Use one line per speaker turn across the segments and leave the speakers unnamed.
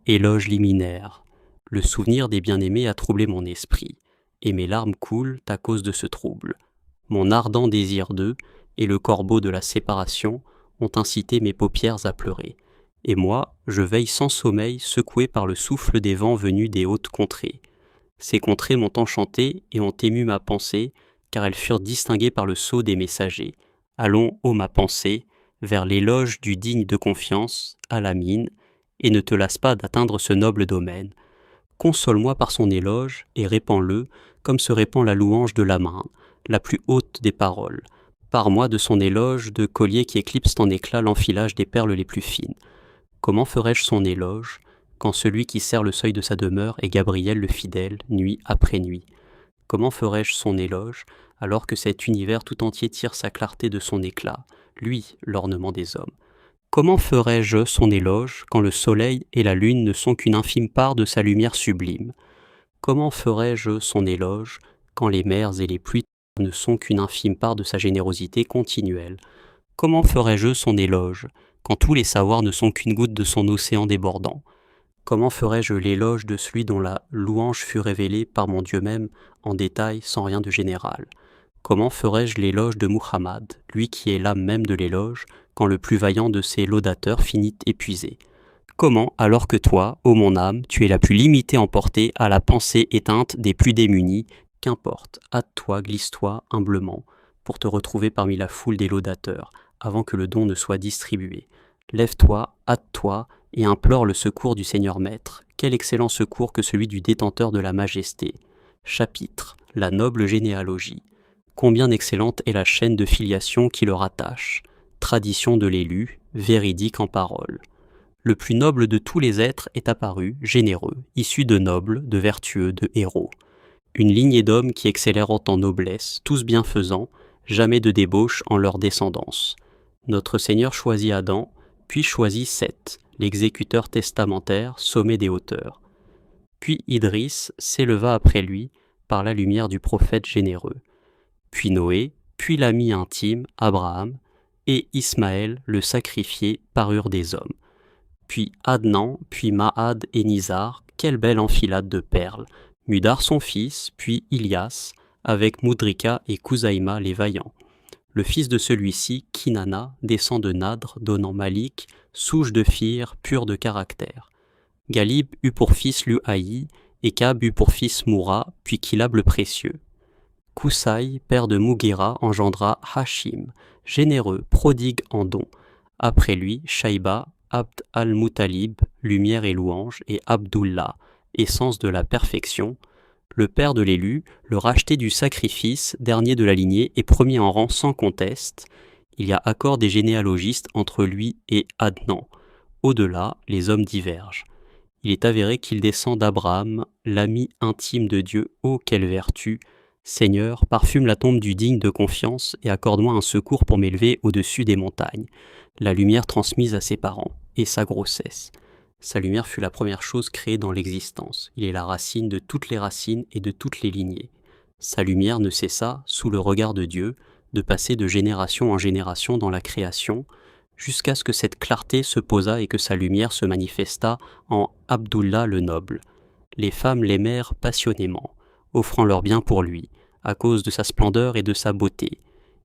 Éloge liminaire. Le souvenir des bien-aimés a troublé mon esprit, et mes larmes coulent à cause de ce trouble. Mon ardent désir d'eux et le corbeau de la séparation ont incité mes paupières à pleurer. Et moi, je veille sans sommeil, secoué par le souffle des vents venus des hautes contrées. Ces contrées m'ont enchanté et ont ému ma pensée, car elles furent distinguées par le sceau des messagers. Allons, ô ma pensée, vers l'éloge du digne de confiance, à la mine, et ne te lasse pas d'atteindre ce noble domaine. Console-moi par son éloge, et répands-le, comme se répand la louange de la main, la plus haute des paroles. Pars-moi de son éloge, de colliers qui éclipsent en éclat l'enfilage des perles les plus fines. Comment ferais-je son éloge, quand celui qui serre le seuil de sa demeure est Gabriel le fidèle, nuit après nuit? Comment ferais-je son éloge, alors que cet univers tout entier tire sa clarté de son éclat, lui, l'ornement des hommes? Comment ferais-je son éloge, quand le soleil et la lune ne sont qu'une infime part de sa lumière sublime? Comment ferais-je son éloge, quand les mers et les pluies ne sont qu'une infime part de sa générosité continuelle? Comment ferais-je son éloge, quand tous les savoirs ne sont qu'une goutte de son océan débordant? Comment ferais-je l'éloge de celui dont la louange fut révélée par mon Dieu même en détail sans rien de général? Comment ferais-je l'éloge de Muhammad, lui qui est l'âme même de l'éloge, quand le plus vaillant de ses laudateurs finit épuisé? Comment, alors que toi, ô mon âme, tu es la plus limitée en portée à la pensée éteinte des plus démunis, qu'importe, hâte-toi, glisse-toi humblement, pour te retrouver parmi la foule des laudateurs, avant que le don ne soit distribué. Lève-toi, hâte-toi, et implore le secours du Seigneur Maître. Quel excellent secours que celui du détenteur de la majesté. Chapitre, la noble généalogie. Combien excellente est la chaîne de filiation qui le rattache. Tradition de l'élu, véridique en parole. Le plus noble de tous les êtres est apparu, généreux, issu de nobles, de vertueux, de héros. Une lignée d'hommes qui excellèrent en noblesse, tous bienfaisants, jamais de débauche en leur descendance. Notre Seigneur choisit Adam, puis choisit Seth, l'exécuteur testamentaire, sommet des hauteurs. Puis Idris s'éleva après lui, par la lumière du prophète généreux. Puis Noé, puis l'ami intime, Abraham, et Ismaël, le sacrifié, parurent des hommes. Puis Adnan, puis Mahad et Nizar, quelle belle enfilade de perles. Mudar son fils, puis Ilias, avec Moudrika et Kouzaïma les vaillants. Le fils de celui-ci, Kinana, descend de Nadr, donnant Malik, souche de Fir, pur de caractère. Galib eut pour fils Luhaï, et Kab eut pour fils Moura, puis Kilab le précieux. Koussaï, père de Mouguera, engendra Hachim, généreux, prodigue en dons. Après lui, Shaïba, Abd al-Muttalib, lumière et louange, et Abdullah, essence de la perfection, le père de l'élu, le racheté du sacrifice, dernier de la lignée et premier en rang sans conteste. Il y a accord des généalogistes entre lui et Adnan. Au-delà, les hommes divergent. Il est avéré qu'il descend d'Abraham, l'ami intime de Dieu. Oh, quelle vertu! Seigneur, parfume la tombe du digne de confiance et accorde-moi un secours pour m'élever au-dessus des montagnes. La lumière transmise à ses parents, et sa grossesse. Sa lumière fut la première chose créée dans l'existence. Il est la racine de toutes les racines et de toutes les lignées. Sa lumière ne cessa, sous le regard de Dieu, de passer de génération en génération dans la création, jusqu'à ce que cette clarté se posât et que sa lumière se manifesta en Abdullah le noble. Les femmes l'aimèrent passionnément, offrant leur bien pour lui, à cause de sa splendeur et de sa beauté.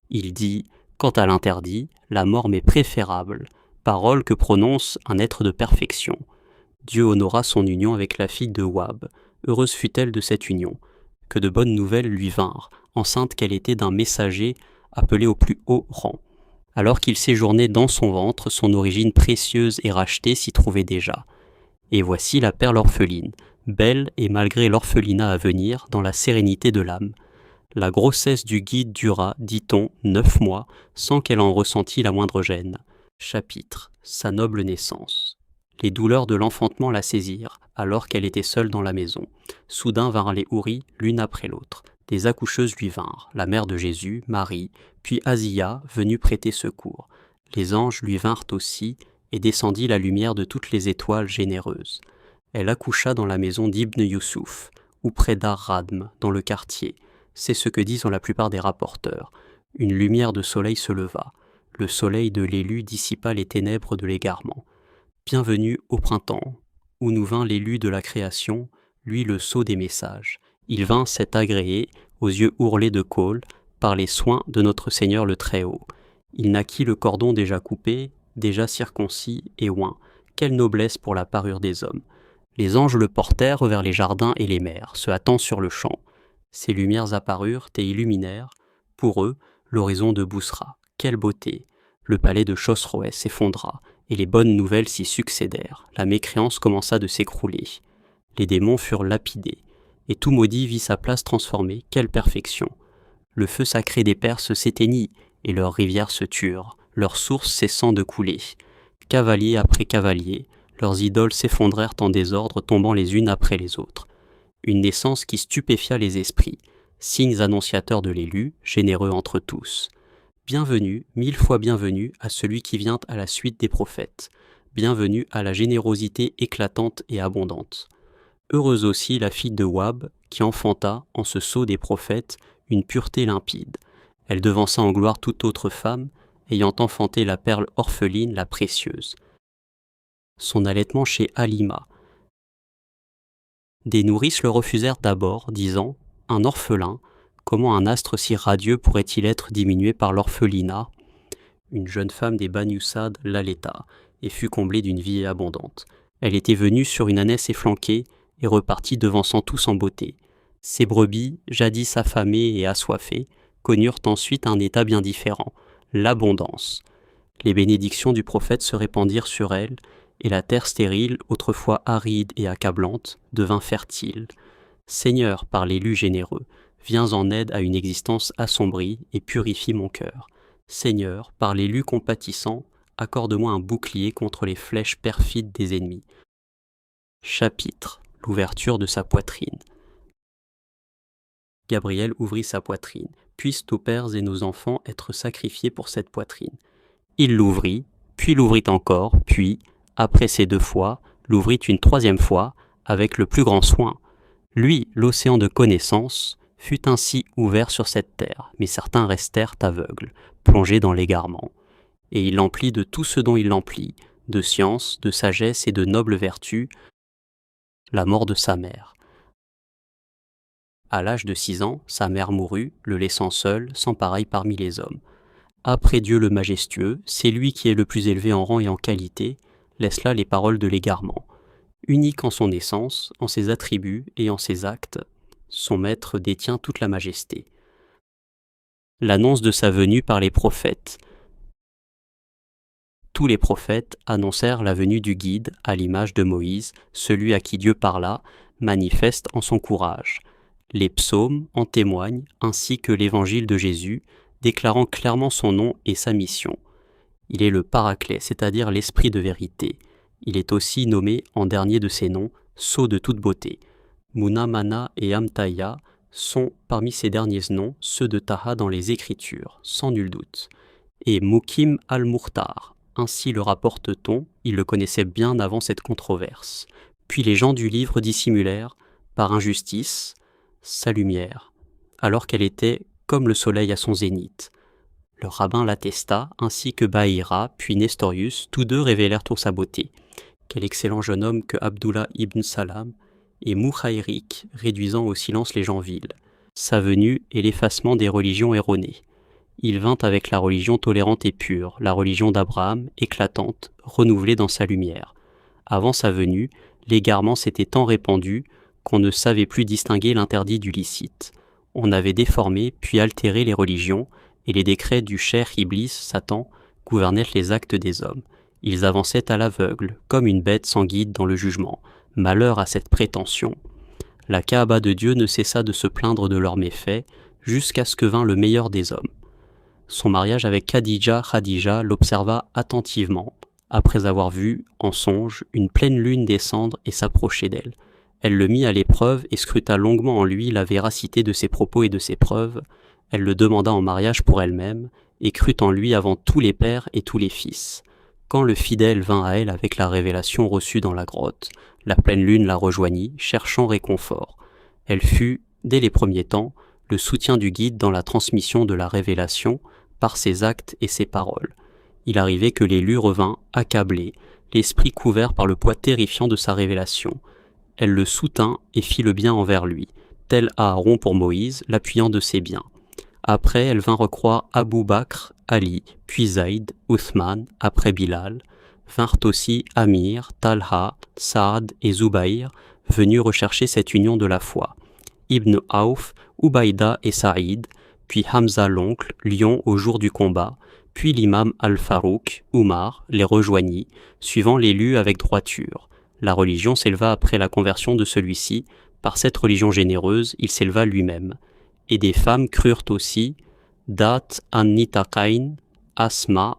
Il dit « Quant à l'interdit, la mort m'est préférable », parole que prononce un être de perfection. Dieu honora son union avec la fille de Wahb. Heureuse fut-elle de cette union. Que de bonnes nouvelles lui vinrent, enceinte qu'elle était d'un messager appelé au plus haut rang. Alors qu'il séjournait dans son ventre, son origine précieuse et rachetée s'y trouvait déjà. Et voici la perle orpheline, belle et malgré l'orphelinat à venir, dans la sérénité de l'âme. La grossesse du guide dura, dit-on, 9 mois, sans qu'elle en ressentît la moindre gêne. Chapitre, sa noble naissance. Les douleurs de l'enfantement la saisirent, alors qu'elle était seule dans la maison. Soudain vinrent les houris, l'une après l'autre. Des accoucheuses lui vinrent, la mère de Jésus, Marie, puis Asiya, venue prêter secours. Les anges lui vinrent aussi, et descendit la lumière de toutes les étoiles généreuses. Elle accoucha dans la maison d'Ibn Youssouf, ou près d'Ar-Radm, dans le quartier. C'est ce que disent la plupart des rapporteurs. Une lumière de soleil se leva. Le soleil de l'élu dissipa les ténèbres de l'égarement. Bienvenue au printemps, où nous vint l'élu de la création, lui le sceau des messages. Il vint s'être agréé, aux yeux ourlés de colle, par les soins de notre Seigneur le Très-Haut. Il naquit le cordon déjà coupé, déjà circoncis et oint. Quelle noblesse pour la parure des hommes! Les anges le portèrent vers les jardins et les mers, se hâtant sur le champ. Ses lumières apparurent et illuminèrent, pour eux, l'horizon de Boussra. Quelle beauté! Le palais de Chosroès s'effondra, et les bonnes nouvelles s'y succédèrent. La mécréance commença de s'écrouler. Les démons furent lapidés, et tout maudit vit sa place transformée. Quelle perfection! Le feu sacré des Perses s'éteignit, et leurs rivières se turent, leurs sources cessant de couler. Cavalier après cavalier, leurs idoles s'effondrèrent en désordre, tombant les unes après les autres. Une naissance qui stupéfia les esprits, signes annonciateurs de l'élu, généreux entre tous. Bienvenue, 1000 fois bienvenue à celui qui vient à la suite des prophètes. Bienvenue à la générosité éclatante et abondante. Heureuse aussi la fille de Wahb, qui enfanta, en ce sceau des prophètes, une pureté limpide. Elle devança en gloire toute autre femme, ayant enfanté la perle orpheline, la précieuse. Son allaitement chez Halima. Des nourrices le refusèrent d'abord, disant « Un orphelin, comment un astre si radieux pourrait-il être diminué par l'orphelinat ?» Une jeune femme des Banu Sad l'allaita, et fut comblée d'une vie abondante. Elle était venue sur une ânesse efflanquée, et repartit devançant tous en beauté. Ces brebis, jadis affamées et assoiffées, connurent ensuite un état bien différent, l'abondance. Les bénédictions du prophète se répandirent sur elle, et la terre stérile, autrefois aride et accablante, devint fertile. Seigneur, par l'élu généreux, viens en aide à une existence assombrie et purifie mon cœur. Seigneur, par l'élu compatissant, accorde-moi un bouclier contre les flèches perfides des ennemis. Chapitre, l'ouverture de sa poitrine. Gabriel ouvrit sa poitrine. Puissent nos pères et nos enfants être sacrifiés pour cette poitrine. Il l'ouvrit, puis l'ouvrit encore, puis, après ces 2 fois, l'ouvrit une 3e fois, avec le plus grand soin. Lui, l'océan de connaissance, fut ainsi ouvert sur cette terre, mais certains restèrent aveugles, plongés dans l'égarement. Et il l'emplit de tout ce dont il l'emplit, de science, de sagesse et de nobles vertus, la mort de sa mère. À l'âge de 6 ans, sa mère mourut, le laissant seul, sans pareil parmi les hommes. Après Dieu le majestueux, c'est lui qui est le plus élevé en rang et en qualité, laisse là les paroles de l'égarement. Unique en son essence, en ses attributs et en ses actes, son maître détient toute la majesté. L'annonce de sa venue par les prophètes. Tous les prophètes annoncèrent la venue du guide, à l'image de Moïse, celui à qui Dieu parla, manifeste en son courage. Les psaumes en témoignent, ainsi que l'évangile de Jésus, déclarant clairement son nom et sa mission. Il est le Paraclet, c'est-à-dire l'Esprit de vérité. Il est aussi nommé, en dernier de ses noms, Sceau de toute beauté. Muna, Mana et Amtaya sont, parmi ses derniers noms, ceux de Taha dans les Écritures, sans nul doute. Et Mukim al-Mukhtar, ainsi le rapporte-t-on, il le connaissait bien avant cette controverse. Puis les gens du livre dissimulèrent, par injustice, sa lumière, alors qu'elle était comme le soleil à son zénith. Le rabbin l'attesta, ainsi que Bahira, puis Nestorius, tous 2 révélèrent toute sa beauté. Quel excellent jeune homme que Abdullah ibn Salam, et Moukhayrik, réduisant au silence les gens vils. Sa venue est l'effacement des religions erronées. Il vint avec la religion tolérante et pure, la religion d'Abraham, éclatante, renouvelée dans sa lumière. Avant sa venue, l'égarement s'était tant répandu qu'on ne savait plus distinguer l'interdit du licite. On avait déformé puis altéré les religions, et les décrets du cher Iblis, Satan, gouvernaient les actes des hommes. Ils avançaient à l'aveugle, comme une bête sans guide dans le jugement. Malheur à cette prétention. La Kaaba de Dieu ne cessa de se plaindre de leurs méfaits, jusqu'à ce que vint le meilleur des hommes. Son mariage avec Khadija l'observa attentivement, après avoir vu, en songe, une pleine lune descendre et s'approcher d'elle. Elle le mit à l'épreuve et scruta longuement en lui la véracité de ses propos et de ses preuves. Elle le demanda en mariage pour elle-même, et crut en lui avant tous les pères et tous les fils. Quand le fidèle vint à elle avec la révélation reçue dans la grotte, la pleine lune la rejoignit, cherchant réconfort. Elle fut, dès les premiers temps, le soutien du guide dans la transmission de la révélation par ses actes et ses paroles. Il arrivait que l'élu revint accablé, l'esprit couvert par le poids terrifiant de sa révélation. Elle le soutint et fit le bien envers lui, tel Aaron pour Moïse, l'appuyant de ses biens. Après, elle vint recroire Abou Bakr, Ali, puis Zaïd, Uthman, après Bilal. Vinrent aussi Amir, Talha, Saad et Zubaïr, venus rechercher cette union de la foi. Ibn Auf, Ubaïda et Saïd, puis Hamza l'oncle, lion au jour du combat, puis l'imam Al-Farouk, Oumar, les rejoignit, suivant l'élu avec droiture. La religion s'éleva après la conversion de celui-ci. Par cette religion généreuse, il s'éleva lui-même. Et des femmes crurent aussi Dat an-Nitaqain, Asma,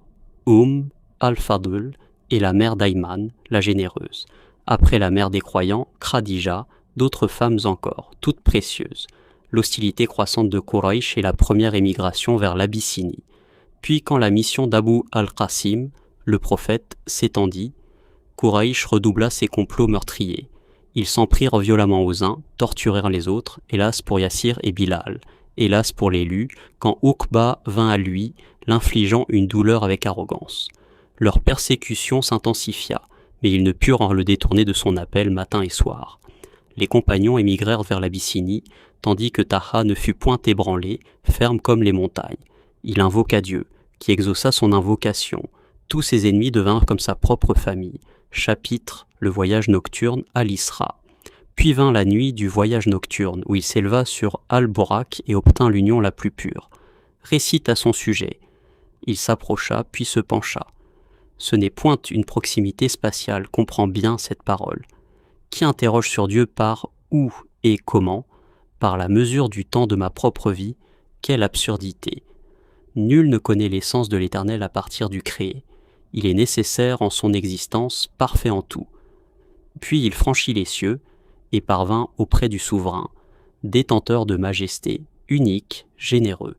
Al-Fadl et la mère d'Ayman, la généreuse. Après la mère des croyants, Khadija, d'autres femmes encore, toutes précieuses. L'hostilité croissante de Quraysh et la première émigration vers l'Abyssinie. Puis quand la mission d'Abu al-Qasim, le prophète, s'étendit, Quraysh redoubla ses complots meurtriers. Ils s'en prirent violemment aux uns, torturèrent les autres, hélas pour Yassir et Bilal, hélas pour l'élu, quand Uqba vint à lui, l'infligeant une douleur avec arrogance. Leur persécution s'intensifia, mais ils ne purent en le détourner de son appel matin et soir. Les compagnons émigrèrent vers l'Abyssinie, tandis que Taha ne fut point ébranlé, ferme comme les montagnes. Il invoqua Dieu, qui exauça son invocation. Tous ses ennemis devinrent comme sa propre famille. Chapitre, le voyage nocturne à l'Isra. Puis vint la nuit du voyage nocturne, où il s'éleva sur Al-Borak et obtint l'union la plus pure. Récite à son sujet. Il s'approcha, puis se pencha. Ce n'est point une proximité spatiale, comprend bien cette parole. Qui interroge sur Dieu par où et comment, par la mesure du temps de ma propre vie, quelle absurdité. Nul ne connaît l'essence de l'Éternel à partir du créé. Il est nécessaire en son existence, parfait en tout. Puis il franchit les cieux et parvint auprès du souverain, détenteur de majesté, unique, généreux.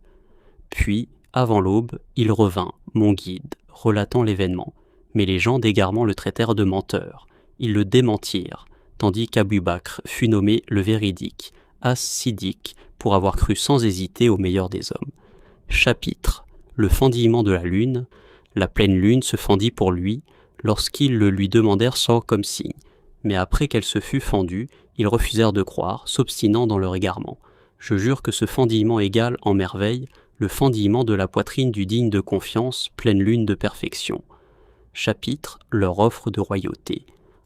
Puis, avant l'aube, il revint, mon guide, relatant l'événement. Mais les gens d'égarement le traitèrent de menteur. Ils le démentirent, tandis qu'Abu Bakr fut nommé le véridique, as-Siddiq, pour avoir cru sans hésiter au meilleur des hommes. Chapitre, le fendillement de la lune. La pleine lune se fendit pour lui, lorsqu'ils le lui demandèrent sans comme signe. Mais après qu'elle se fut fendue, ils refusèrent de croire, s'obstinant dans leur égarement. Je jure que ce fendillement égale en merveille le fendillement de la poitrine du digne de confiance, pleine lune de perfection. Chapitre, leur offre de royauté.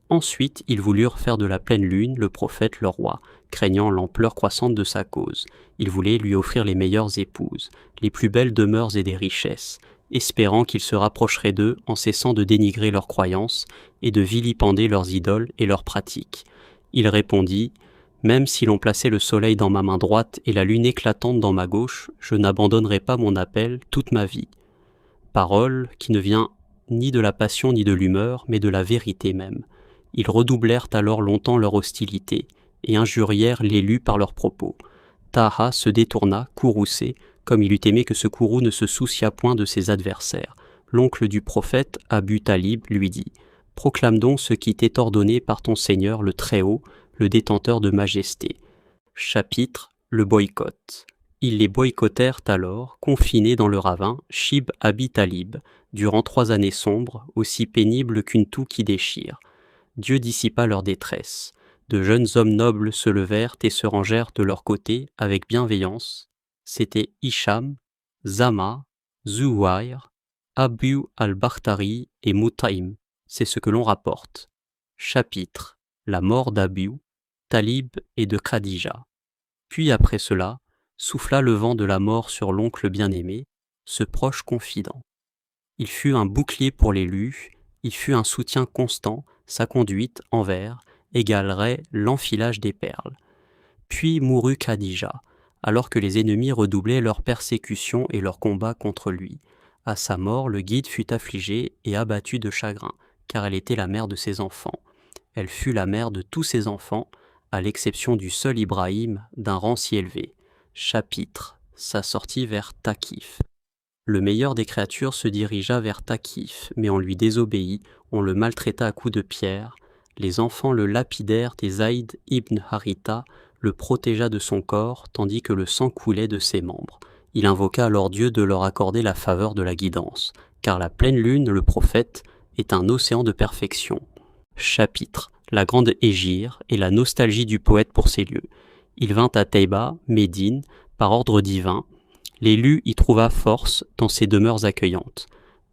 Ensuite, ils voulurent faire de la pleine lune le prophète leur roi, craignant l'ampleur croissante de sa cause. Ils voulaient lui offrir les meilleures épouses, les plus belles demeures et des richesses, espérant qu'il se rapprocherait d'eux en cessant de dénigrer leurs croyances et de vilipender leurs idoles et leurs pratiques. Il répondit « Même si l'on plaçait le soleil dans ma main droite et la lune éclatante dans ma gauche, je n'abandonnerai pas mon appel toute ma vie. » Parole qui ne vient ni de la passion ni de l'humeur, mais de la vérité même. Ils redoublèrent alors longtemps leur hostilité et injurièrent l'élu par leurs propos. Taha se détourna, courroucé, comme il eût aimé que ce courroux ne se souciât point de ses adversaires. L'oncle du prophète, Abu Talib, lui dit « Proclame donc ce qui t'est ordonné par ton Seigneur le Très-Haut, le détenteur de majesté. » Chapitre, le boycott. Ils les boycottèrent alors, confinés dans le ravin, Shib Abi Talib, durant 3 années sombres, aussi pénibles qu'une toux qui déchire. Dieu dissipa leur détresse. De jeunes hommes nobles se levèrent et se rangèrent de leur côté avec bienveillance. C'étaient Hicham, Zama, Zuhair, Abu al-Bakhtari et Mutaim. C'est ce que l'on rapporte. Chapitre, la mort d'Abu, Talib et de Khadija. Puis après cela, souffla le vent de la mort sur l'oncle bien-aimé, ce proche confident. Il fut un bouclier pour l'élu, il fut un soutien constant, sa conduite, envers, égalerait l'enfilage des perles. Puis mourut Khadija, alors que les ennemis redoublaient leur persécution et leur combat contre lui. À sa mort, le guide fut affligé et abattu de chagrin, car elle était la mère de ses enfants. Elle fut la mère de tous ses enfants, à l'exception du seul Ibrahim, d'un rang si élevé. Chapitre, sa sortie vers Takif. Le meilleur des créatures se dirigea vers Takif, mais on lui désobéit, on le maltraita à coups de pierre. Les enfants le lapidèrent et Zaïd ibn Haritha le protégea de son corps, tandis que le sang coulait de ses membres. Il invoqua alors Dieu de leur accorder la faveur de la guidance, car la pleine lune, le prophète, est un océan de perfection. Chapitre. La grande Hégire et la nostalgie du poète pour ces lieux. Il vint à Taïba, Médine, par ordre divin. L'élu y trouva force dans ses demeures accueillantes.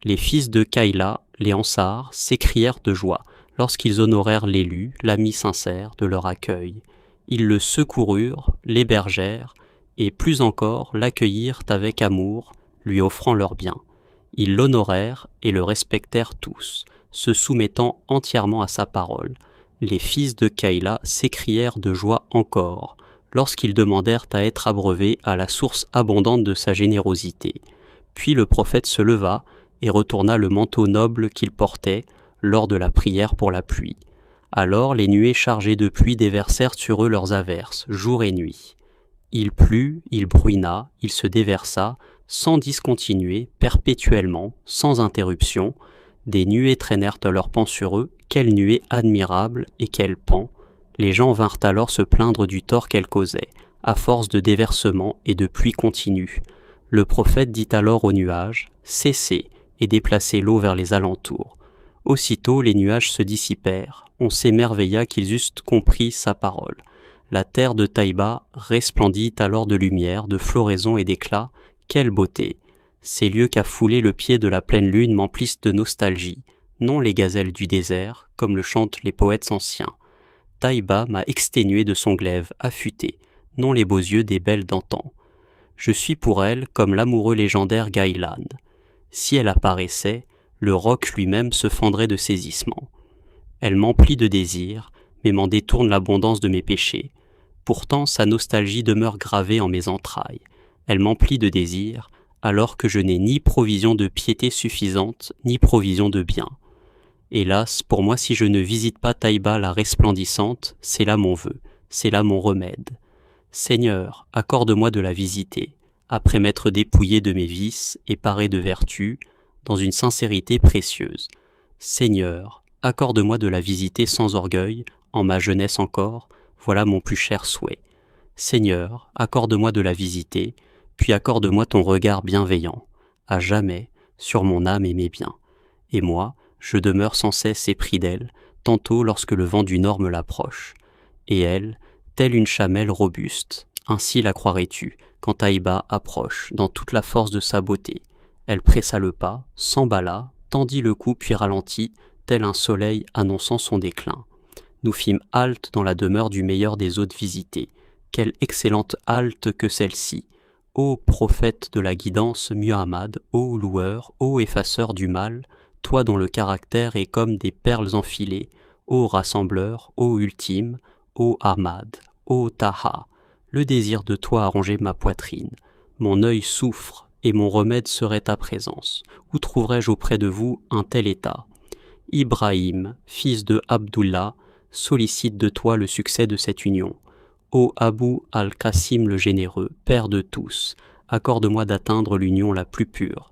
Les fils de Kaïla, les Ansars, s'écrièrent de joie lorsqu'ils honorèrent l'élu, l'ami sincère, de leur accueil. Ils le secoururent, l'hébergèrent, et plus encore l'accueillirent avec amour, lui offrant leurs biens. Ils l'honorèrent et le respectèrent tous, se soumettant entièrement à sa parole. Les fils de Kaïla s'écrièrent de joie encore, lorsqu'ils demandèrent à être abreuvés à la source abondante de sa générosité. Puis le prophète se leva et retourna le manteau noble qu'il portait lors de la prière pour la pluie. Alors les nuées chargées de pluie déversèrent sur eux leurs averses, jour et nuit. Il plut, il bruina, il se déversa, sans discontinuer, perpétuellement, sans interruption. Des nuées traînèrent leurs pans sur eux, quelles nuées admirables et quels pans. Les gens vinrent alors se plaindre du tort qu'elles causaient, à force de déversement et de pluie continue. Le prophète dit alors aux nuages, « Cessez » et déplacez l'eau vers les alentours. Aussitôt les nuages se dissipèrent, on s'émerveilla qu'ils eussent compris sa parole. La terre de Taïba resplendit alors de lumière, de floraison et d'éclat. Quelle beauté! Ces lieux qu'a foulé le pied de la pleine lune m'emplissent de nostalgie, non les gazelles du désert, comme le chantent les poètes anciens. Taïba m'a exténué de son glaive affûté, non les beaux yeux des belles d'antan. Je suis pour elle comme l'amoureux légendaire Gaïlan. Si elle apparaissait, le roc lui-même se fendrait de saisissement. Elle m'emplit de désirs, mais m'en détourne l'abondance de mes péchés. Pourtant sa nostalgie demeure gravée en mes entrailles. Elle m'emplit de désirs, alors que je n'ai ni provision de piété suffisante, ni provision de bien. Hélas, pour moi, si je ne visite pas Taïba la resplendissante, c'est là mon vœu, c'est là mon remède. Seigneur, accorde-moi de la visiter, après m'être dépouillé de mes vices et paré de vertus, dans une sincérité précieuse. Seigneur, accorde-moi de la visiter sans orgueil, en ma jeunesse encore, voilà mon plus cher souhait. Seigneur, accorde-moi de la visiter, puis accorde-moi ton regard bienveillant, à jamais, sur mon âme et mes biens. Et moi, je demeure sans cesse épris d'elle, tantôt lorsque le vent du nord me l'approche. Et elle, telle une chamelle robuste, ainsi la croirais-tu, quand Taïba approche, dans toute la force de sa beauté. Elle pressa le pas, s'emballa, tendit le cou puis ralentit, tel un soleil annonçant son déclin. Nous fîmes halte dans la demeure du meilleur des hôtes visités. Quelle excellente halte que celle-ci! Ô prophète de la guidance Muhammad, ô loueur, ô effaceur du mal, toi dont le caractère est comme des perles enfilées, ô rassembleur, ô ultime, ô Ahmad, ô Taha, le désir de toi a rongé ma poitrine. Mon œil souffre, et mon remède serait ta présence. Où trouverais-je auprès de vous un tel état? Ibrahim, fils de Abdullah, sollicite de toi le succès de cette union. Ô Abu al-Qasim le généreux, père de tous, accorde-moi d'atteindre l'union la plus pure.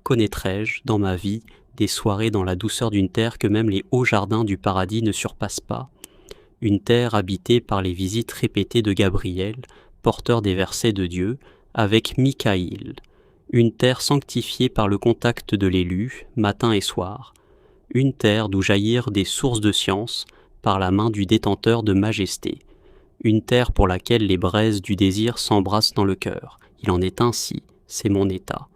Connaîtrai-je, dans ma vie, des soirées dans la douceur d'une terre que même les hauts jardins du paradis ne surpassent pas? Une terre habitée par les visites répétées de Gabriel, porteur des versets de Dieu, avec Mikaïl. Une terre sanctifiée par le contact de l'élu, matin et soir. Une terre d'où jaillirent des sources de science, par la main du détenteur de majesté. Une terre pour laquelle les braises du désir s'embrassent dans le cœur. Il en est ainsi, c'est mon état.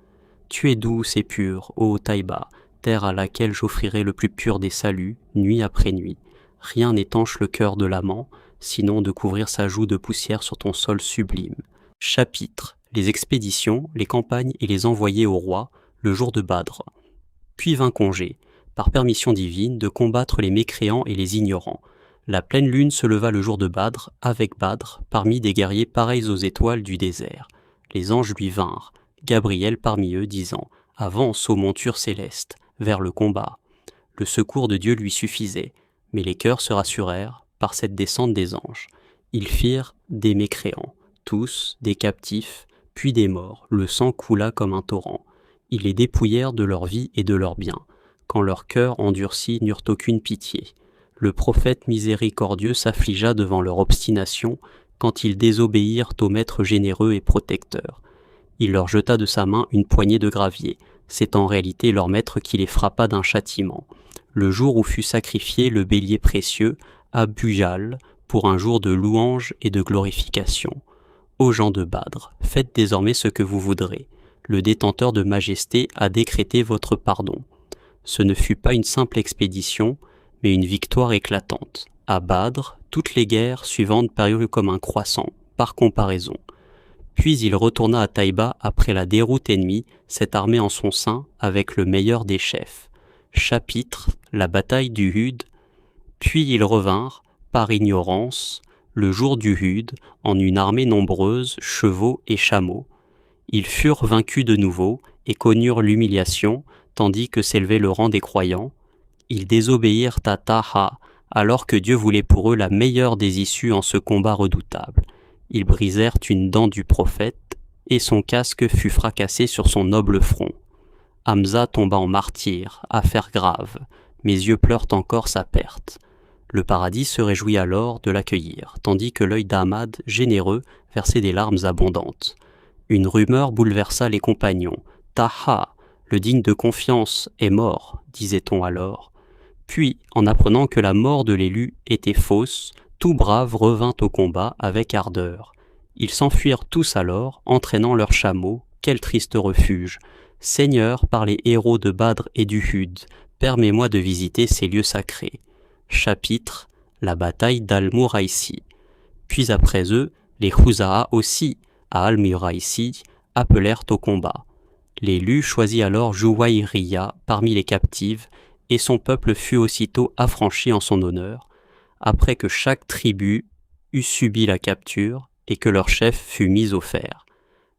Tu es douce et pure, ô Taïba, terre à laquelle j'offrirai le plus pur des saluts, nuit après nuit. Rien n'étanche le cœur de l'amant, sinon de couvrir sa joue de poussière sur ton sol sublime. Chapitre. Les expéditions, les campagnes et les envoyés au roi, le jour de Badr. Puis vint congé, par permission divine, de combattre les mécréants et les ignorants. La pleine lune se leva le jour de Badr, avec Badr, parmi des guerriers pareils aux étoiles du désert. Les anges lui vinrent, Gabriel parmi eux, disant « Avance, ô monture céleste, vers le combat ». Le secours de Dieu lui suffisait, mais les cœurs se rassurèrent par cette descente des anges. Ils firent des mécréants, tous, des captifs, puis des morts. Le sang coula comme un torrent. Ils les dépouillèrent de leur vie et de leurs biens, quand leurs cœurs endurcis n'eurent aucune pitié. Le prophète miséricordieux s'affligea devant leur obstination quand ils désobéirent au maître généreux et protecteur. Il leur jeta de sa main une poignée de gravier, c'est en réalité leur maître qui les frappa d'un châtiment, le jour où fut sacrifié le bélier précieux à Bujal pour un jour de louange et de glorification. Ô gens de Badr, faites désormais ce que vous voudrez. Le détenteur de majesté a décrété votre pardon. Ce ne fut pas une simple expédition, mais une victoire éclatante. À Badr, toutes les guerres suivantes parurent comme un croissant, par comparaison. Puis il retourna à Taïba après la déroute ennemie, cette armée en son sein, avec le meilleur des chefs. Chapitre, la bataille du Hud. Puis ils revinrent, par ignorance, le jour du Hud, en une armée nombreuse, chevaux et chameaux. Ils furent vaincus de nouveau et connurent l'humiliation, tandis que s'élevait le rang des croyants. Ils désobéirent à Taha, alors que Dieu voulait pour eux la meilleure des issues en ce combat redoutable. Ils brisèrent une dent du prophète, et son casque fut fracassé sur son noble front. Hamza tomba en martyr, affaire grave. Mes yeux pleurent encore sa perte. Le paradis se réjouit alors de l'accueillir, tandis que l'œil d'Ahmad, généreux, versait des larmes abondantes. Une rumeur bouleversa les compagnons. « Taha, le digne de confiance, est mort », disait-on alors. Puis, en apprenant que la mort de l'élu était fausse, tout brave revint au combat avec ardeur. Ils s'enfuirent tous alors, entraînant leurs chameaux. Quel triste refuge! Seigneur, par les héros de Badr et du Hud, permets-moi de visiter ces lieux sacrés. Chapitre, la bataille d'Al-Muraïsi. Puis après eux, les Khuza'a aussi, à Al-Muraïsi, appelèrent au combat. L'élu choisit alors Jouaïriya parmi les captives, et son peuple fut aussitôt affranchi en son honneur, après que chaque tribu eut subi la capture et que leur chef fut mis au fer.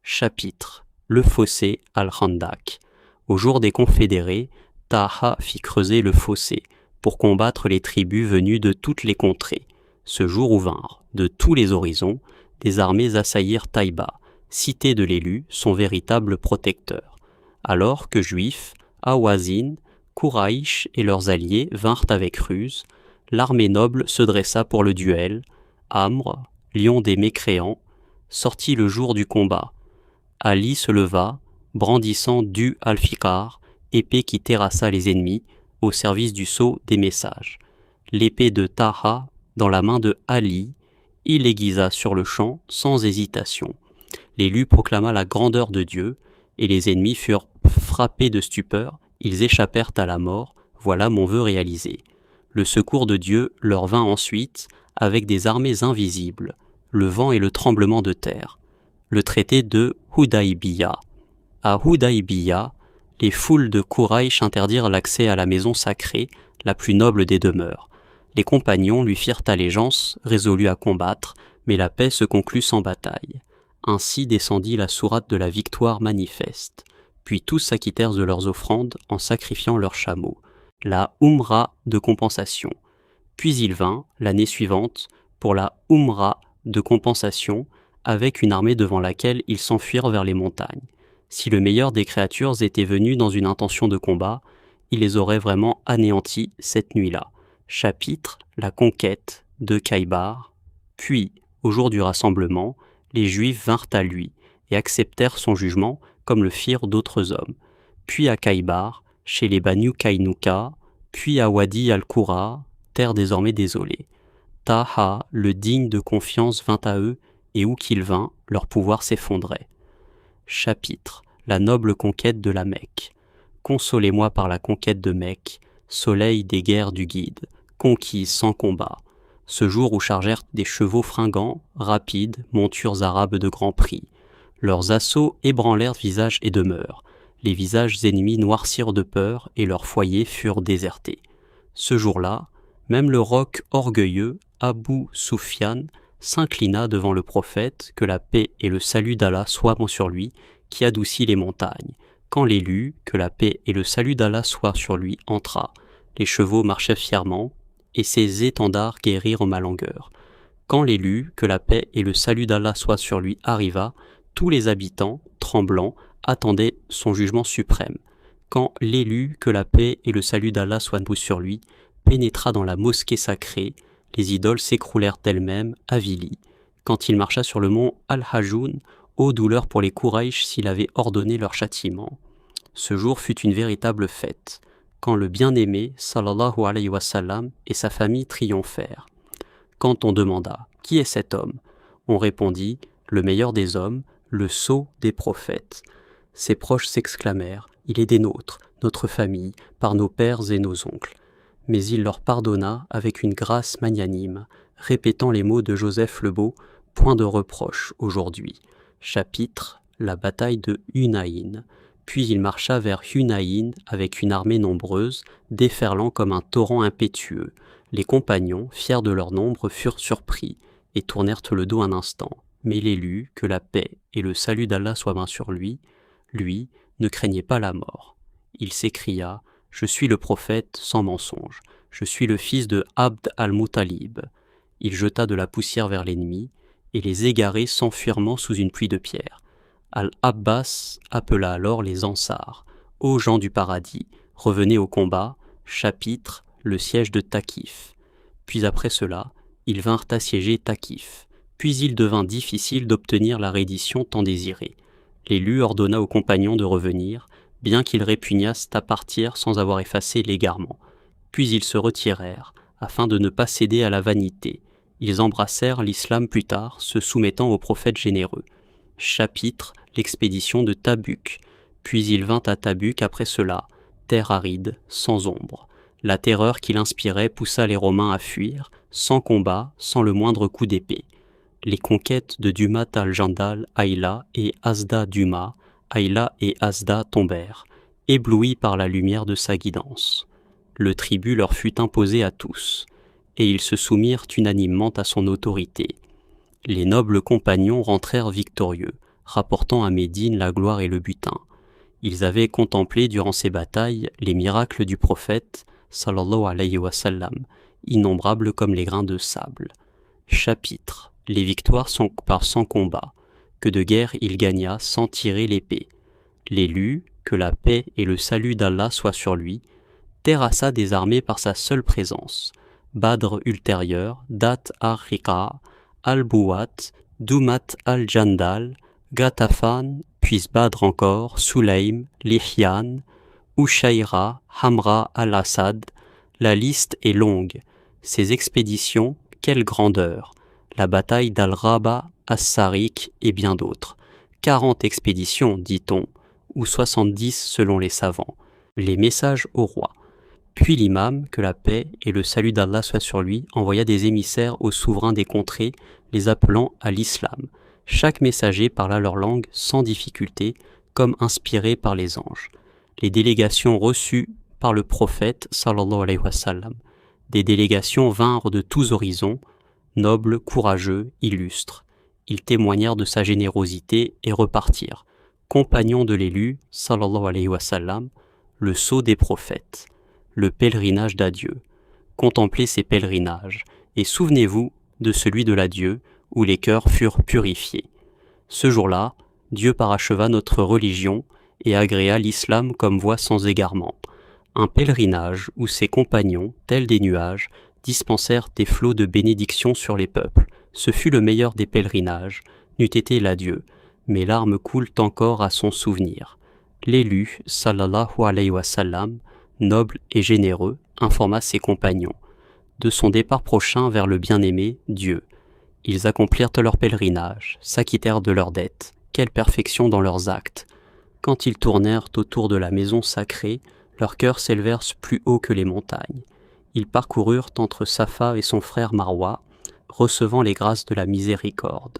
Chapitre, le fossé Al-Khandak. Au jour des confédérés, Taha fit creuser le fossé pour combattre les tribus venues de toutes les contrées. Ce jour où vinrent, de tous les horizons, des armées assaillirent Taïba, cité de l'élu, son véritable protecteur. Alors que Juifs, Hawazin, Kouraïch et leurs alliés vinrent avec ruse, l'armée noble se dressa pour le duel. Amr, lion des mécréants, sortit le jour du combat. Ali se leva, brandissant du al-Fiqar, épée qui terrassa les ennemis, au service du sceau des messages. L'épée de Taha, dans la main de Ali, il l'aiguisa sur le champ sans hésitation. L'élu proclama la grandeur de Dieu, et les ennemis furent frappés de stupeur, ils échappèrent à la mort, voilà mon vœu réalisé. Le secours de Dieu leur vint ensuite avec des armées invisibles, le vent et le tremblement de terre. Le traité de Hudaybiya. À Hudaybiya, les foules de Kouraïch interdirent l'accès à la maison sacrée, la plus noble des demeures. Les compagnons lui firent allégeance, résolus à combattre, mais la paix se conclut sans bataille. Ainsi descendit la sourate de la victoire manifeste. Puis tous s'acquittèrent de leurs offrandes en sacrifiant leurs chameaux, la Umra de compensation. Puis il vint, l'année suivante, pour la Umra de compensation, avec une armée devant laquelle ils s'enfuirent vers les montagnes. Si le meilleur des créatures était venu dans une intention de combat, il les aurait vraiment anéantis cette nuit-là. Chapitre, la conquête de Khaybar. Puis, au jour du rassemblement, les Juifs vinrent à lui et acceptèrent son jugement comme le firent d'autres hommes. Puis à Khaybar, chez les Banu Kainuka, puis à Wadi al-Qura, terre désormais désolée. Taha, le digne de confiance, vint à eux, et où qu'il vint, leur pouvoir s'effondrait. Chapitre, la noble conquête de la Mecque. Consolez-moi par la conquête de Mecque, soleil des guerres du guide, conquise sans combat. Ce jour où chargèrent des chevaux fringants, rapides, montures arabes de grand prix. Leurs assauts ébranlèrent visages et demeures. Les visages ennemis noircirent de peur et leurs foyers furent désertés. Ce jour-là, même le roc orgueilleux, Abu Sufyan, s'inclina devant le prophète, que la paix et le salut d'Allah soient sur lui, qui adoucit les montagnes. Quand l'élu, que la paix et le salut d'Allah soient sur lui, entra, les chevaux marchaient fièrement, et ses étendards guérirent ma langueur. Quand l'élu, que la paix et le salut d'Allah soient sur lui, arriva, tous les habitants, tremblants, attendaient son jugement suprême. Quand l'élu, que la paix et le salut d'Allah soient sur lui, pénétra dans la mosquée sacrée, les idoles s'écroulèrent d'elles-mêmes, avilies. Quand il marcha sur le mont Al-Hajoun, ô douleur pour les Kouraïch s'il avait ordonné leur châtiment. Ce jour fut une véritable fête, quand le bien-aimé, sallallahu alayhi wa sallam, et sa famille triomphèrent. Quand on demanda « Qui est cet homme ?» on répondit « Le meilleur des hommes, le sceau des prophètes ». Ses proches s'exclamèrent « Il est des nôtres, notre famille, par nos pères et nos oncles ». Mais il leur pardonna avec une grâce magnanime, répétant les mots de Joseph le Beau, point de reproche aujourd'hui. Chapitre La bataille de Hunaïn. Puis il marcha vers Hunaïn avec une armée nombreuse, déferlant comme un torrent impétueux. Les compagnons, fiers de leur nombre, furent surpris et tournèrent le dos un instant. Mais l'élu, que la paix et le salut d'Allah soient main sur lui, ne craignait pas la mort. Il s'écria « Je suis le prophète sans mensonge. Je suis le fils de Abd al-Muttalib. » Il jeta de la poussière vers l'ennemi, et les égarés s'enfuirent sous une pluie de pierres. Al-Abbas appela alors les Ansars. « Ô gens du paradis, revenez au combat. » Chapitre Le siège de Thaqif. Puis après cela, ils vinrent assiéger Thaqif. Puis il devint difficile d'obtenir la reddition tant désirée. L'élu ordonna aux compagnons de revenir, bien qu'ils répugnassent à partir sans avoir effacé l'égarement. Puis ils se retirèrent, afin de ne pas céder à la vanité. Ils embrassèrent l'islam plus tard, se soumettant au prophète généreux. Chapitre L'expédition de Tabuk. Puis il vint à Tabuk après cela, terre aride, sans ombre. La terreur qu'il inspirait poussa les Romains à fuir, sans combat, sans le moindre coup d'épée. Les conquêtes de Dumat al-Jandal, Ayla et Azda Duma, Ayla et Azda tombèrent, éblouis par la lumière de sa guidance. Le tribut leur fut imposé à tous, et ils se soumirent unanimement à son autorité. Les nobles compagnons rentrèrent victorieux, rapportant à Médine la gloire et le butin. Ils avaient contemplé durant ces batailles les miracles du prophète, sallallahu alayhi wa sallam, innombrables comme les grains de sable. Chapitre Les victoires sont par 100 combats, que de guerre il gagna sans tirer l'épée. L'élu, que la paix et le salut d'Allah soient sur lui, terrassa des armées par sa seule présence. Badr ultérieur, Dat ar-Riqa, Al-Bouat, Dumat al-Jandal, Ghatafan, puis Badr encore, Sulaym, Lihyan, Ushaira, Hamra al-Assad. La liste est longue. Ces expéditions, quelle grandeur! La bataille d'Al-Raba, As-Sarik et bien d'autres. 40 expéditions, dit-on, ou 70 selon les savants. Les messages au roi. Puis l'imam, que la paix et le salut d'Allah soient sur lui, envoya des émissaires aux souverains des contrées, les appelant à l'islam. Chaque messager parla leur langue sans difficulté, comme inspiré par les anges. Les délégations reçues par le prophète, sallallahu alayhi wa sallam. Des délégations vinrent de tous horizons, nobles, courageux, illustres. Ils témoignèrent de sa générosité et repartirent. Compagnons de l'élu, sallallahu alayhi wa sallam, le sceau des prophètes, le pèlerinage d'adieu. Contemplez ces pèlerinages, et souvenez-vous de celui de l'adieu, où les cœurs furent purifiés. Ce jour-là, Dieu paracheva notre religion et agréa l'islam comme voie sans égarement. Un pèlerinage où ses compagnons, tels des nuages, dispensèrent des flots de bénédictions sur les peuples. Ce fut le meilleur des pèlerinages, n'eût été l'adieu. Mes larmes coulent encore à son souvenir. L'élu, sallallahu alayhi wa sallam, noble et généreux, informa ses compagnons de son départ prochain vers le bien-aimé, Dieu. Ils accomplirent leur pèlerinage, s'acquittèrent de leurs dettes. Quelle perfection dans leurs actes! Quand ils tournèrent autour de la maison sacrée, leurs cœurs s'élevèrent plus haut que les montagnes. Ils parcoururent entre Safa et son frère Marwa, recevant les grâces de la miséricorde.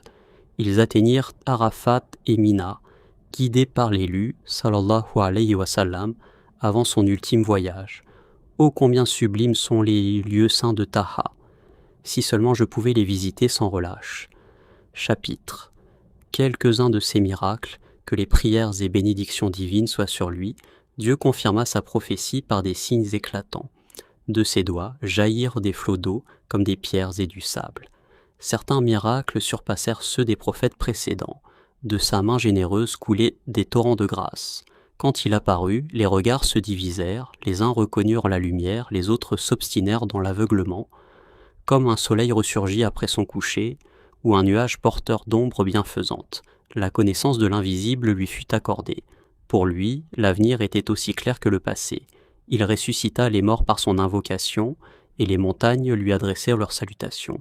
Ils atteignirent Arafat et Mina, guidés par l'élu, sallallahu alayhi wa sallam, avant son ultime voyage. Ô combien sublimes sont les lieux saints de Taha! Si seulement je pouvais les visiter sans relâche. Chapitre Quelques-uns de ces miracles, que les prières et bénédictions divines soient sur lui, Dieu confirma sa prophétie par des signes éclatants. De ses doigts jaillirent des flots d'eau comme des pierres et du sable. Certains miracles surpassèrent ceux des prophètes précédents. De sa main généreuse coulaient des torrents de grâce. Quand il apparut, les regards se divisèrent, les uns reconnurent la lumière, les autres s'obstinèrent dans l'aveuglement. Comme un soleil ressurgit après son coucher, ou un nuage porteur d'ombre bienfaisante. La connaissance de l'invisible lui fut accordée. Pour lui, l'avenir était aussi clair que le passé. Il ressuscita les morts par son invocation, et les montagnes lui adressèrent leurs salutations.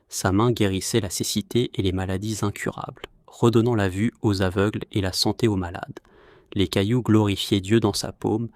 Sa main guérissait la cécité et les maladies incurables, redonnant la vue aux aveugles et la santé aux malades. Les cailloux glorifiaient Dieu dans sa paume,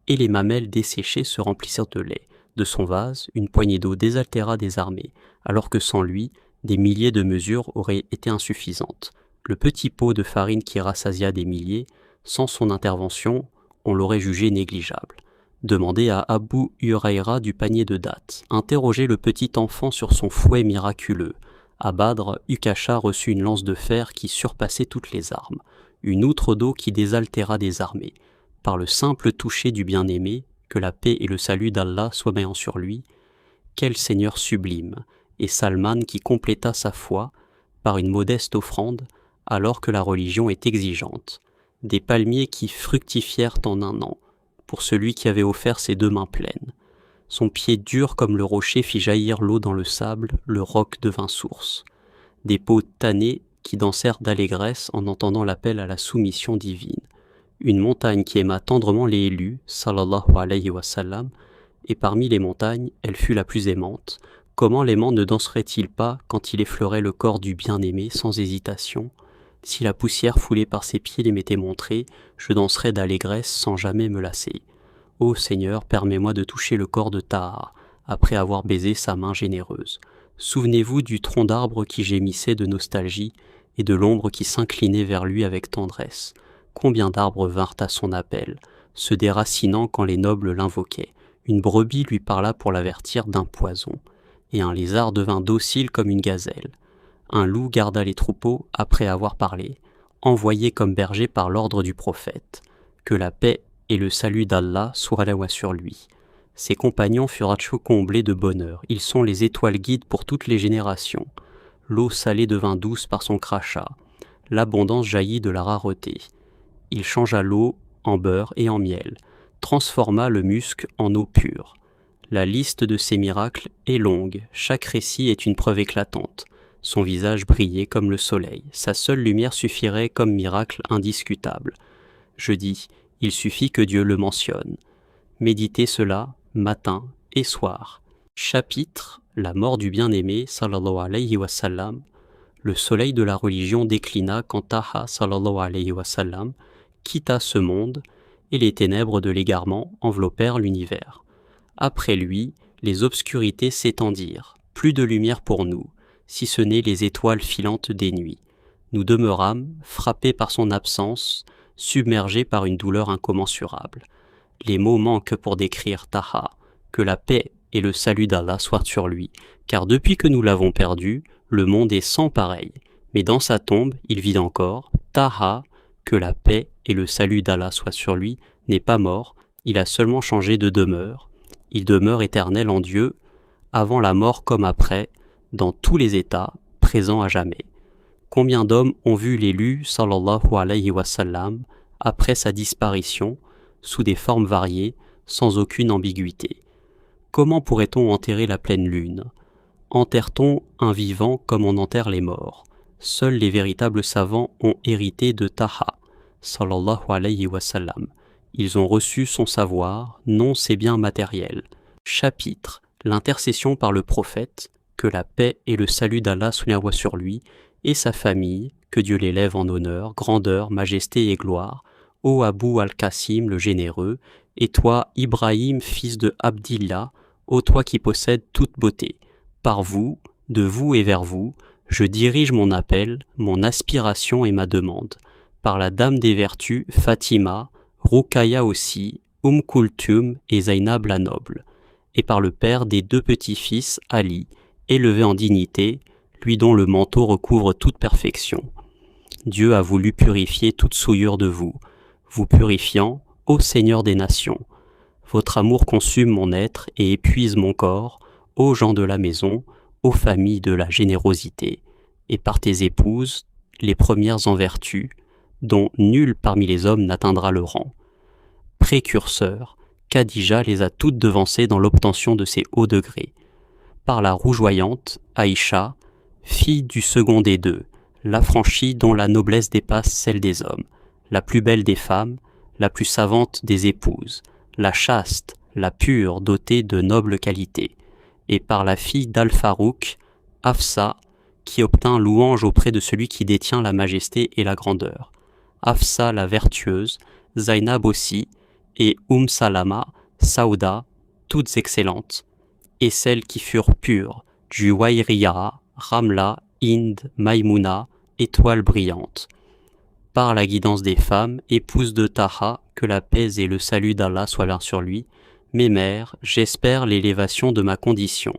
et les mamelles desséchées se remplissèrent de lait. De son vase, une poignée d'eau désaltéra des armées, alors que sans lui, des milliers de mesures auraient été insuffisantes. Le petit pot de farine qui rassasia des milliers, sans son intervention, on l'aurait jugé négligeable. Demandez à Abu Huraïra du panier de dattes. Interrogez le petit enfant sur son fouet miraculeux. À Badr, Ukasha reçut une lance de fer qui surpassait toutes les armes, une outre d'eau qui désaltéra des armées. Par le simple toucher du bien-aimé, que la paix et le salut d'Allah soient veillant sur lui, quel Seigneur sublime, et Salman qui compléta sa foi par une modeste offrande, alors que la religion est exigeante. Des palmiers qui fructifièrent en un an, pour celui qui avait offert ses 2 mains pleines. Son pied dur comme le rocher fit jaillir l'eau dans le sable, le roc devint source. Des peaux tannées qui dansèrent d'allégresse en entendant l'appel à la soumission divine. Une montagne qui aima tendrement les élus, sallallahu alayhi wa sallam, et parmi les montagnes, elle fut la plus aimante. Comment l'aimant ne danserait-il pas quand il effleurait le corps du bien-aimé sans hésitation ? Si la poussière foulée par ses pieds les m'était montrée, je danserais d'allégresse sans jamais me lasser. Ô Seigneur, permets-moi de toucher le corps de Taha, après avoir baisé sa main généreuse. Souvenez-vous du tronc d'arbre qui gémissait de nostalgie et de l'ombre qui s'inclinait vers lui avec tendresse. Combien d'arbres vinrent à son appel, se déracinant quand les nobles l'invoquaient. Une brebis lui parla pour l'avertir d'un poison, et un lézard devint docile comme une gazelle. Un loup garda les troupeaux après avoir parlé, envoyé comme berger par l'ordre du prophète. Que la paix et le salut d'Allah soient là sur lui. Ses compagnons furent comblés de bonheur. Ils sont les étoiles guides pour toutes les générations. L'eau salée devint douce par son crachat. L'abondance jaillit de la rareté. Il changea l'eau en beurre et en miel, transforma le musc en eau pure. La liste de ses miracles est longue, chaque récit est une preuve éclatante. Son visage brillait comme le soleil, sa seule lumière suffirait comme miracle indiscutable. Je dis, il suffit que Dieu le mentionne. Méditez cela, matin et soir. Chapitre, la mort du bien-aimé, sallallahu alayhi wa sallam. Le soleil de la religion déclina quand Taha, sallallahu alayhi wa sallam, quitta ce monde, et les ténèbres de l'égarement enveloppèrent l'univers. Après lui, les obscurités s'étendirent, plus de lumière pour nous, si ce n'est les étoiles filantes des nuits. Nous demeurâmes, frappés par son absence, submergés par une douleur incommensurable. Les mots manquent pour décrire Taha, que la paix et le salut d'Allah soient sur lui, car depuis que nous l'avons perdu, le monde est sans pareil. Mais dans sa tombe, il vit encore. Taha, que la paix et le salut d'Allah soient sur lui, n'est pas mort, il a seulement changé de demeure. Il demeure éternel en Dieu, avant la mort comme après, dans tous les états, présents à jamais. Combien d'hommes ont vu l'élu, sallallahu alayhi wa sallam, après sa disparition, sous des formes variées, sans aucune ambiguïté. Comment pourrait-on enterrer la pleine lune ? Enterre-t-on un vivant comme on enterre les morts ? Seuls les véritables savants ont hérité de Taha, sallallahu alayhi wa sallam. Ils ont reçu son savoir, non ses biens matériels. Chapitre, l'intercession par le prophète, que la paix et le salut d'Allah soient sur lui, et sa famille, que Dieu l'élève en honneur, grandeur, majesté et gloire, ô Abu al-Qasim le généreux, et toi, Ibrahim, fils de Abdillah, ô toi qui possèdes toute beauté. Par vous, de vous et vers vous, je dirige mon appel, mon aspiration et ma demande. Par la dame des vertus, Fatima, Ruqayya aussi, Kulthum et Zainab la noble, et par le père des 2 petits-fils, Ali, élevé en dignité, lui dont le manteau recouvre toute perfection. Dieu a voulu purifier toute souillure de vous, vous purifiant, ô Seigneur des nations. Votre amour consume mon être et épuise mon corps, ô gens de la maison, ô familles de la générosité, et par tes épouses, les premières en vertu, dont nul parmi les hommes n'atteindra le rang. Précurseurs, Khadija les a toutes devancées dans l'obtention de ces hauts degrés. Par la rougeoyante, Aïcha, fille du second des 2, l'affranchie dont la noblesse dépasse celle des hommes, la plus belle des femmes, la plus savante des épouses, la chaste, la pure, dotée de nobles qualités, et par la fille d'Al-Farouk, Hafsa, qui obtint louange auprès de celui qui détient la majesté et la grandeur. Hafsa la vertueuse, Zainab aussi, et Salama, Saouda, toutes excellentes, et celles qui furent pures, Juwayriya, Ramla, Hind, Maïmouna, étoile brillante. Par la guidance des femmes, épouse de Taha, que la paix et le salut d'Allah soient l'un sur lui, mes mères, j'espère l'élévation de ma condition.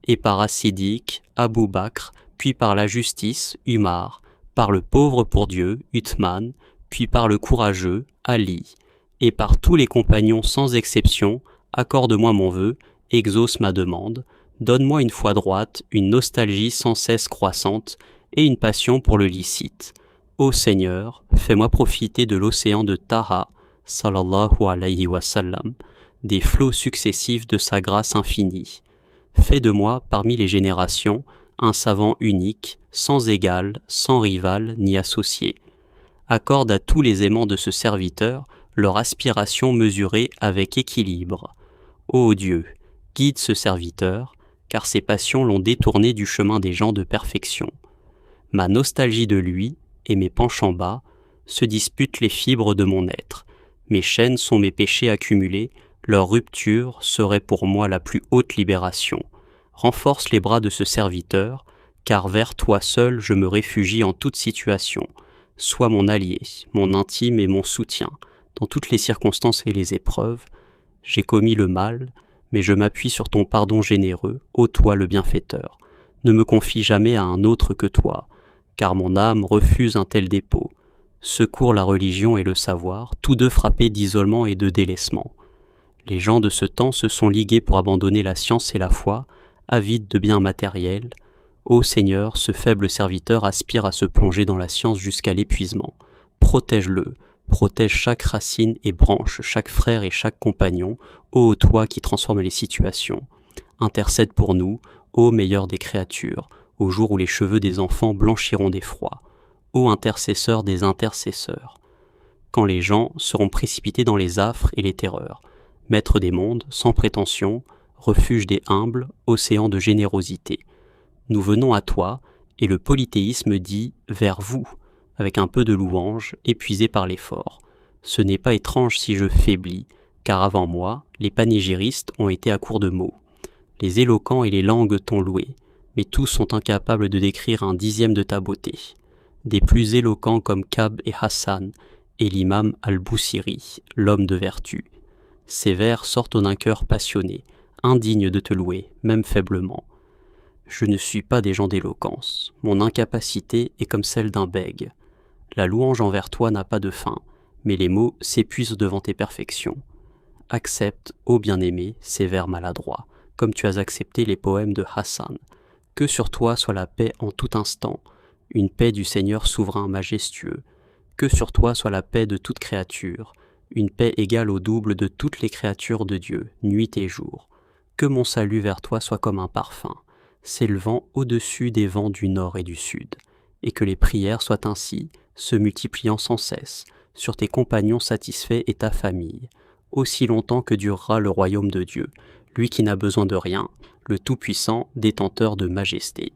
Et par As-Siddiq, Abou Bakr, puis par la justice, Umar, par le pauvre pour Dieu, Uthman, puis par le courageux, Ali, et par tous les compagnons sans exception, accorde-moi mon vœu, exauce ma demande, donne-moi une foi droite, une nostalgie sans cesse croissante, et une passion pour le licite. Ô Seigneur, fais-moi profiter de l'océan de Taha, sallallahu alayhi wa sallam, des flots successifs de sa grâce infinie. Fais de moi, parmi les générations, un savant unique, sans égal, sans rival, ni associé. Accorde à tous les aimants de ce serviteur leur aspiration mesurée avec équilibre. Ô Dieu, guide ce serviteur, car ses passions l'ont détourné du chemin des gens de perfection. Ma nostalgie de lui, et mes penchants bas, se disputent les fibres de mon être. Mes chaînes sont mes péchés accumulés, leur rupture serait pour moi la plus haute libération. Renforce les bras de ce serviteur, car vers toi seul je me réfugie en toute situation. Sois mon allié, mon intime et mon soutien, dans toutes les circonstances et les épreuves. J'ai commis le mal, mais je m'appuie sur ton pardon généreux, ô toi le bienfaiteur. Ne me confie jamais à un autre que toi, car mon âme refuse un tel dépôt. Secours la religion et le savoir, tous deux frappés d'isolement et de délaissement. Les gens de ce temps se sont ligués pour abandonner la science et la foi, avides de biens matériels. Ô Seigneur, ce faible serviteur aspire à se plonger dans la science jusqu'à l'épuisement. Protège-le, protège chaque racine et branche, chaque frère et chaque compagnon, ô toi qui transformes les situations. Intercède pour nous, ô meilleur des créatures, au jour où les cheveux des enfants blanchiront d'effroi. Ô intercesseur des intercesseurs, quand les gens seront précipités dans les affres et les terreurs, maître des mondes, sans prétention, refuge des humbles, océan de générosité. Nous venons à toi, et le polythéisme dit « vers vous », avec un peu de louange, épuisé par l'effort. Ce n'est pas étrange si je faiblis, car avant moi, les panégyristes ont été à court de mots. Les éloquents et les langues t'ont loué, mais tous sont incapables de décrire un dixième de ta beauté. Des plus éloquents comme Kab et Hassan, et l'imam al-Boussiri, l'homme de vertu. Ces vers sortent d'un cœur passionné, indigne de te louer, même faiblement. Je ne suis pas des gens d'éloquence, mon incapacité est comme celle d'un bègue. La louange envers toi n'a pas de fin, mais les mots s'épuisent devant tes perfections. Accepte, ô bien-aimé, ces vers maladroits, comme tu as accepté les poèmes de Hassan. Que sur toi soit la paix en tout instant, une paix du Seigneur souverain majestueux. Que sur toi soit la paix de toute créature, une paix égale au double de toutes les créatures de Dieu, nuit et jour. Que mon salut vers toi soit comme un parfum, s'élevant au-dessus des vents du nord et du sud, et que les prières soient ainsi, se multipliant sans cesse, sur tes compagnons satisfaits et ta famille, aussi longtemps que durera le royaume de Dieu, lui qui n'a besoin de rien, le Tout-Puissant, détenteur de majesté.